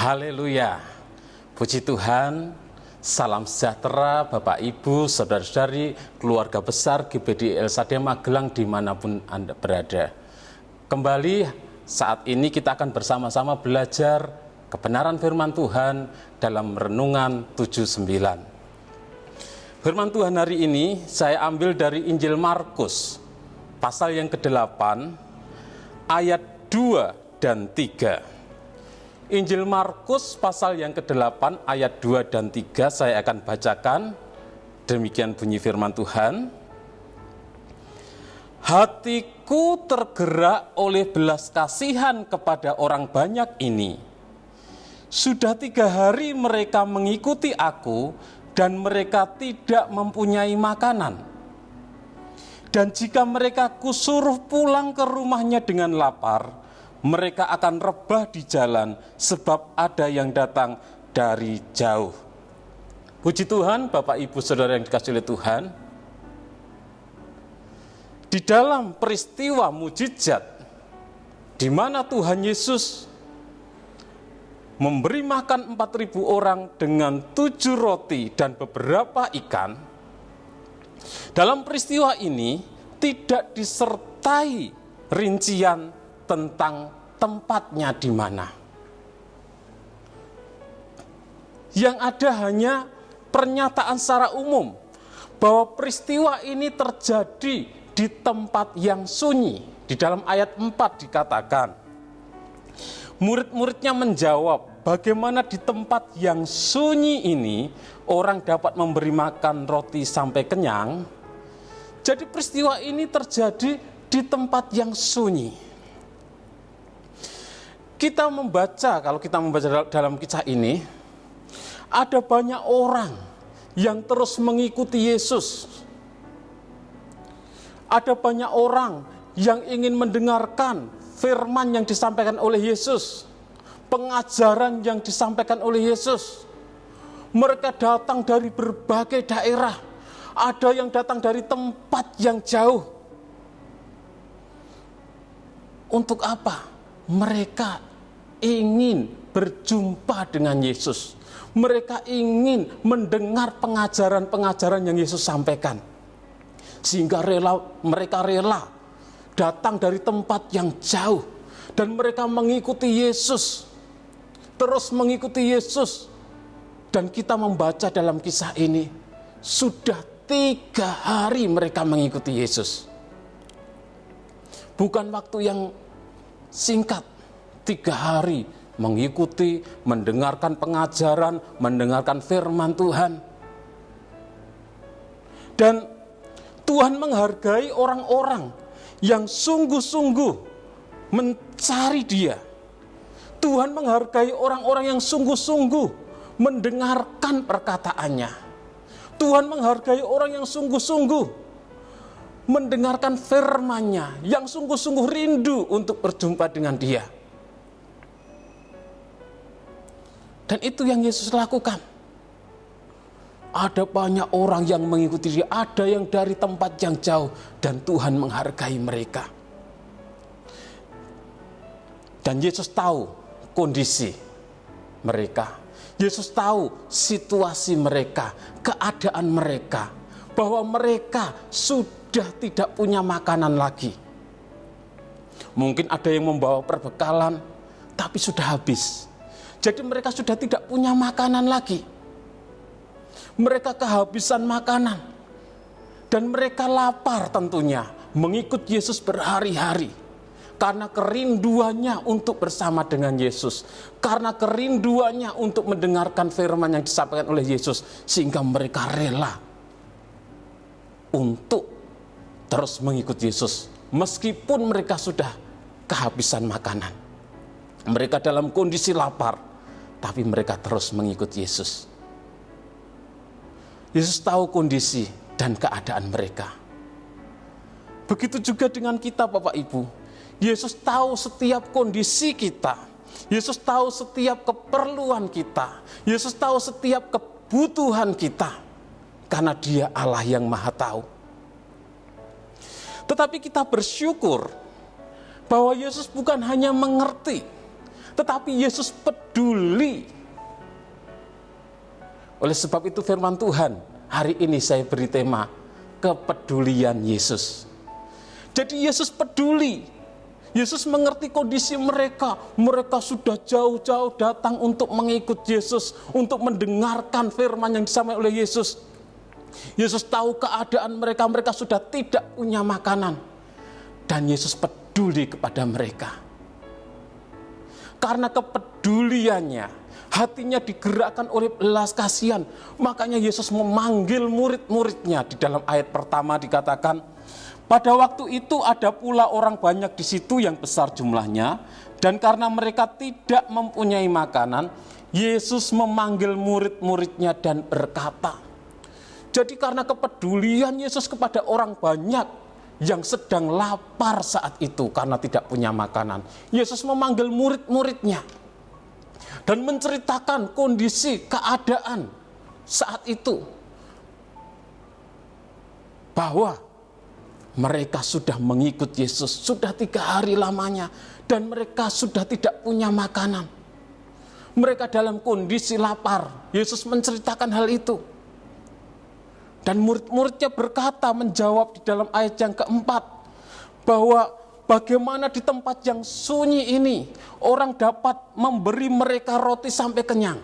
Haleluya, puji Tuhan, salam sejahtera Bapak Ibu, Saudara-saudari, keluarga besar GBD El Shaddai Magelang dimanapun Anda berada. Kembali saat ini kita akan bersama-sama belajar kebenaran firman Tuhan dalam Renungan 79. Firman Tuhan hari ini saya ambil dari Injil Markus, pasal yang ke-8, ayat 2 dan 3. Injil Markus pasal yang ke-8 ayat 2 dan 3 saya akan bacakan. Demikian bunyi firman Tuhan. Hatiku tergerak oleh belas kasihan kepada orang banyak ini. Sudah 3 hari mereka mengikuti aku dan mereka tidak mempunyai makanan. Dan jika mereka kusuruh pulang ke rumahnya dengan lapar, mereka akan rebah di jalan sebab ada yang datang dari jauh. Puji Tuhan, Bapak Ibu Saudara yang dikasihi oleh Tuhan. Di dalam peristiwa mujizat di mana Tuhan Yesus memberi makan 4.000 orang dengan 7 roti dan beberapa ikan, dalam peristiwa ini tidak disertai rincian tentang tempatnya di mana. Yang ada hanya pernyataan secara umum bahwa peristiwa ini terjadi di tempat yang sunyi. Di dalam ayat 4 dikatakan, murid-muridnya menjawab, bagaimana di tempat yang sunyi ini orang dapat memberi makan roti sampai kenyang? Jadi peristiwa ini terjadi di tempat yang sunyi. Kalau kita membaca dalam kisah ini, ada banyak orang yang terus mengikuti Yesus. Ada banyak orang yang ingin mendengarkan firman yang disampaikan oleh Yesus, pengajaran yang disampaikan oleh Yesus. Mereka datang dari berbagai daerah, ada yang datang dari tempat yang jauh. Untuk apa? Mereka ingin berjumpa dengan Yesus. Mereka ingin mendengar pengajaran-pengajaran yang Yesus sampaikan. Sehingga mereka rela datang dari tempat yang jauh. Dan mereka mengikuti Yesus. Terus mengikuti Yesus. Dan kita membaca dalam kisah ini, sudah 3 hari mereka mengikuti Yesus. Bukan waktu yang singkat. 3 hari mengikuti, mendengarkan pengajaran, mendengarkan firman Tuhan. Dan Tuhan menghargai orang-orang yang sungguh-sungguh mencari Dia. Tuhan menghargai orang-orang yang sungguh-sungguh mendengarkan perkataannya. Tuhan menghargai orang yang sungguh-sungguh mendengarkan firman-Nya, yang sungguh-sungguh rindu untuk berjumpa dengan Dia. Dan itu yang Yesus lakukan. Ada banyak orang yang mengikuti Dia, ada yang dari tempat yang jauh, dan Tuhan menghargai mereka. Dan Yesus tahu kondisi mereka. Yesus tahu situasi mereka, keadaan mereka, bahwa mereka sudah tidak punya makanan lagi. Mungkin ada yang membawa perbekalan, tapi sudah habis. Jadi mereka sudah tidak punya makanan lagi. Mereka kehabisan makanan. Dan mereka lapar tentunya mengikut Yesus berhari-hari. Karena kerinduannya untuk bersama dengan Yesus. Karena kerinduannya untuk mendengarkan firman yang disampaikan oleh Yesus. Sehingga mereka rela untuk terus mengikut Yesus. Meskipun mereka sudah kehabisan makanan. Mereka dalam kondisi lapar. Tapi mereka terus mengikut Yesus. Yesus tahu kondisi dan keadaan mereka. Begitu juga dengan kita, Bapak Ibu. Yesus tahu setiap kondisi kita. Yesus tahu setiap keperluan kita. Yesus tahu setiap kebutuhan kita. Karena Dia Allah yang Maha Tahu. Tetapi kita bersyukur bahwa Yesus bukan hanya mengerti, tetapi Yesus peduli. Oleh sebab itu firman Tuhan, hari ini saya beri tema kepedulian Yesus. Jadi Yesus peduli. Yesus mengerti kondisi mereka. Mereka sudah jauh-jauh datang untuk mengikut Yesus, untuk mendengarkan firman yang disampaikan oleh Yesus. Yesus tahu keadaan mereka, mereka sudah tidak punya makanan. Dan Yesus peduli kepada mereka. Karena kepeduliannya, hatinya digerakkan oleh belas kasihan. Makanya Yesus memanggil murid-muridnya. Di dalam ayat pertama dikatakan, pada waktu itu ada pula orang banyak di situ yang besar jumlahnya. Dan karena mereka tidak mempunyai makanan, Yesus memanggil murid-muridnya dan berkata. Jadi karena kepedulian Yesus kepada orang banyak yang sedang lapar saat itu karena tidak punya makanan, Yesus memanggil murid-muridnya dan menceritakan kondisi keadaan saat itu, bahwa mereka sudah mengikut Yesus sudah 3 hari lamanya dan mereka sudah tidak punya makanan. Mereka dalam kondisi lapar. Yesus menceritakan hal itu. Dan murid-muridnya berkata, menjawab di dalam ayat yang keempat, bahwa bagaimana di tempat yang sunyi ini orang dapat memberi mereka roti sampai kenyang.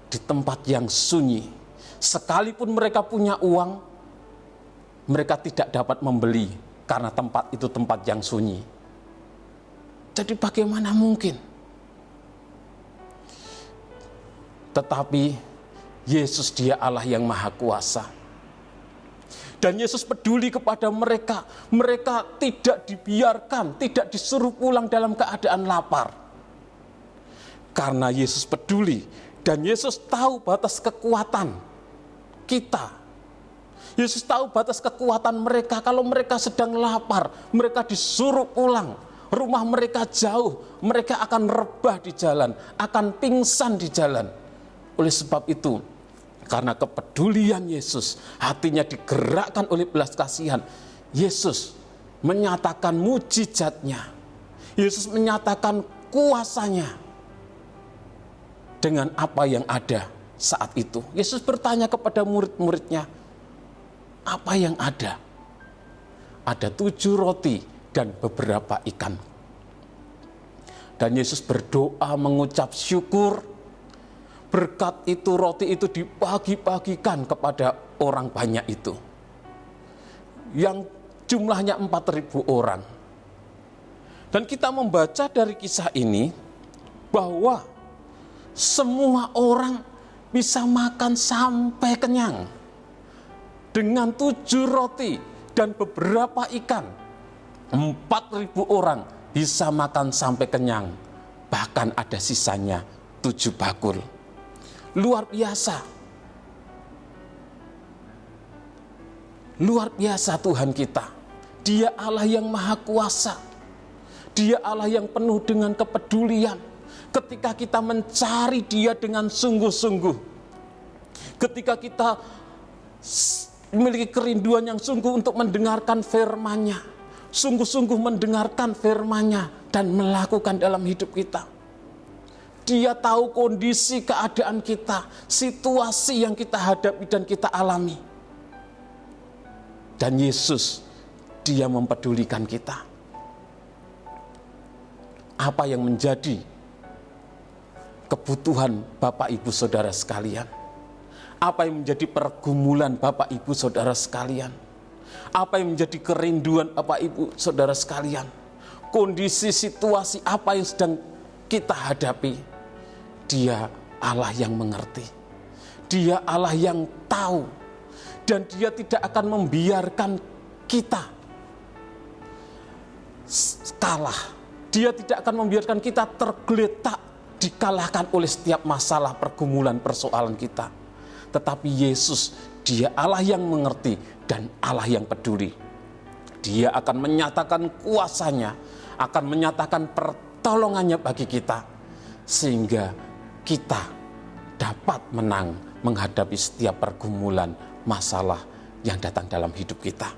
Di tempat yang sunyi, sekalipun mereka punya uang, mereka tidak dapat membeli karena tempat itu tempat yang sunyi. Jadi bagaimana mungkin? Tetapi Yesus dia Allah yang maha kuasa. Dan Yesus peduli kepada mereka. Mereka tidak dibiarkan, tidak disuruh pulang dalam keadaan lapar. Karena Yesus peduli dan Yesus tahu batas kekuatan kita. Yesus tahu batas kekuatan mereka. Kalau mereka sedang lapar, mereka disuruh pulang. Rumah mereka jauh, mereka akan rebah di jalan, akan pingsan di jalan. Oleh sebab itu, karena kepedulian Yesus, hatinya digerakkan oleh belas kasihan, Yesus menyatakan mujizatnya. Yesus menyatakan kuasanya dengan apa yang ada saat itu. Yesus bertanya kepada murid-muridnya, apa yang ada? Ada 7 roti dan beberapa ikan. Dan Yesus berdoa mengucap syukur. Berkat itu, roti itu dibagi-bagikan kepada orang banyak itu. Yang jumlahnya 4.000 orang. Dan kita membaca dari kisah ini bahwa semua orang bisa makan sampai kenyang. Dengan 7 roti dan beberapa ikan, 4.000 orang bisa makan sampai kenyang. Bahkan ada sisanya 7 bakul. Luar biasa. Luar biasa Tuhan kita. Dia Allah yang maha kuasa. Dia Allah yang penuh dengan kepedulian. Ketika kita mencari Dia dengan sungguh-sungguh. Ketika kita memiliki kerinduan yang sungguh untuk mendengarkan firman-Nya. Sungguh-sungguh mendengarkan firman-Nya dan melakukan dalam hidup kita. Dia tahu kondisi keadaan kita, situasi yang kita hadapi dan kita alami. Dan Yesus, Dia mempedulikan kita. Apa yang menjadi kebutuhan Bapak Ibu Saudara sekalian? Apa yang menjadi pergumulan Bapak Ibu Saudara sekalian? Apa yang menjadi kerinduan Bapak Ibu Saudara sekalian? Kondisi situasi apa yang sedang kita hadapi? Dia Allah yang mengerti. Dia Allah yang tahu. Dan Dia tidak akan membiarkan kita kalah. Dia tidak akan membiarkan kita tergeletak, dikalahkan oleh setiap masalah, pergumulan, persoalan kita. Tetapi Yesus, Dia Allah yang mengerti dan Allah yang peduli. Dia akan menyatakan kuasa-Nya, akan menyatakan pertolongan-Nya bagi kita. Sehingga kita dapat menang menghadapi setiap pergumulan, masalah yang datang dalam hidup kita.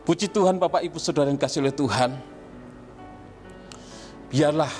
Puji Tuhan Bapak Ibu Saudara yang dikasihi oleh Tuhan. Biarlah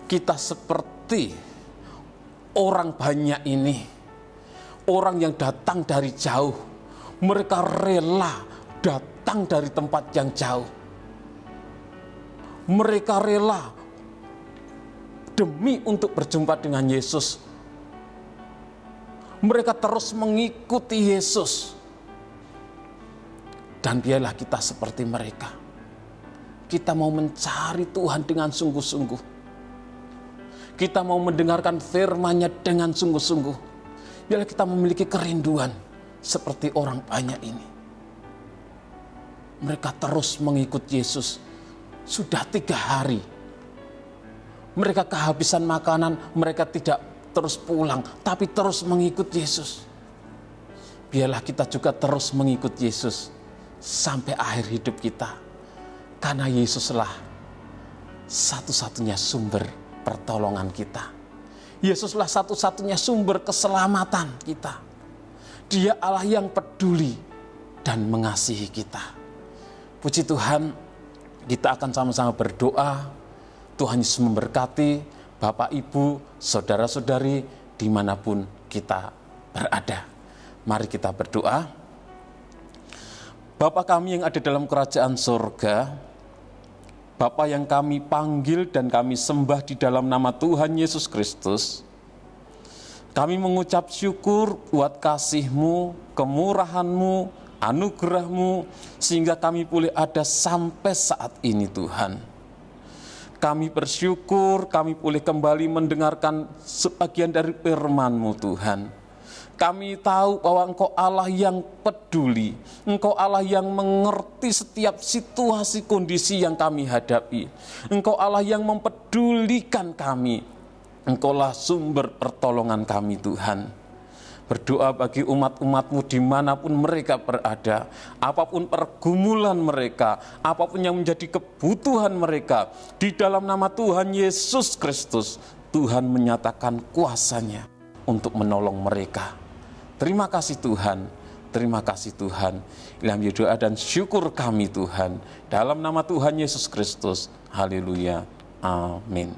kita seperti orang banyak ini, orang yang datang dari jauh. Mereka rela datang dari tempat yang jauh. Mereka rela demi untuk berjumpa dengan Yesus. Mereka terus mengikuti Yesus. Dan biarlah kita seperti mereka. Kita mau mencari Tuhan dengan sungguh-sungguh. Kita mau mendengarkan firman-Nya dengan sungguh-sungguh. Biarlah kita memiliki kerinduan seperti orang banyak ini. Mereka terus mengikut Yesus. Sudah 3 hari. Mereka kehabisan makanan, mereka tidak terus pulang, tapi terus mengikut Yesus. Biarlah kita juga terus mengikut Yesus sampai akhir hidup kita. Karena Yesuslah satu-satunya sumber pertolongan kita. Yesuslah satu-satunya sumber keselamatan kita. Dia Allah yang peduli dan mengasihi kita. Puji Tuhan, kita akan sama-sama berdoa. Tuhan Yesus memberkati Bapak, Ibu, saudara-saudari dimanapun kita berada. Mari kita berdoa. Bapa kami yang ada dalam kerajaan surga, Bapa yang kami panggil dan kami sembah di dalam nama Tuhan Yesus Kristus, kami mengucap syukur buat kasih-Mu, kemurahan-Mu, anugerah-Mu, sehingga kami boleh ada sampai saat ini Tuhan. Kami bersyukur, kami boleh kembali mendengarkan sebagian dari firman-Mu Tuhan. Kami tahu bahwa Engkau Allah yang peduli, Engkau Allah yang mengerti setiap situasi kondisi yang kami hadapi. Engkau Allah yang mempedulikan kami. Engkaulah sumber pertolongan kami Tuhan. Berdoa bagi umat-umat-Mu dimanapun mereka berada, apapun pergumulan mereka, apapun yang menjadi kebutuhan mereka, di dalam nama Tuhan Yesus Kristus, Tuhan menyatakan kuasa-Nya untuk menolong mereka. Terima kasih Tuhan, terima kasih Tuhan. Ilham doa dan syukur kami Tuhan, dalam nama Tuhan Yesus Kristus. Haleluya, amin.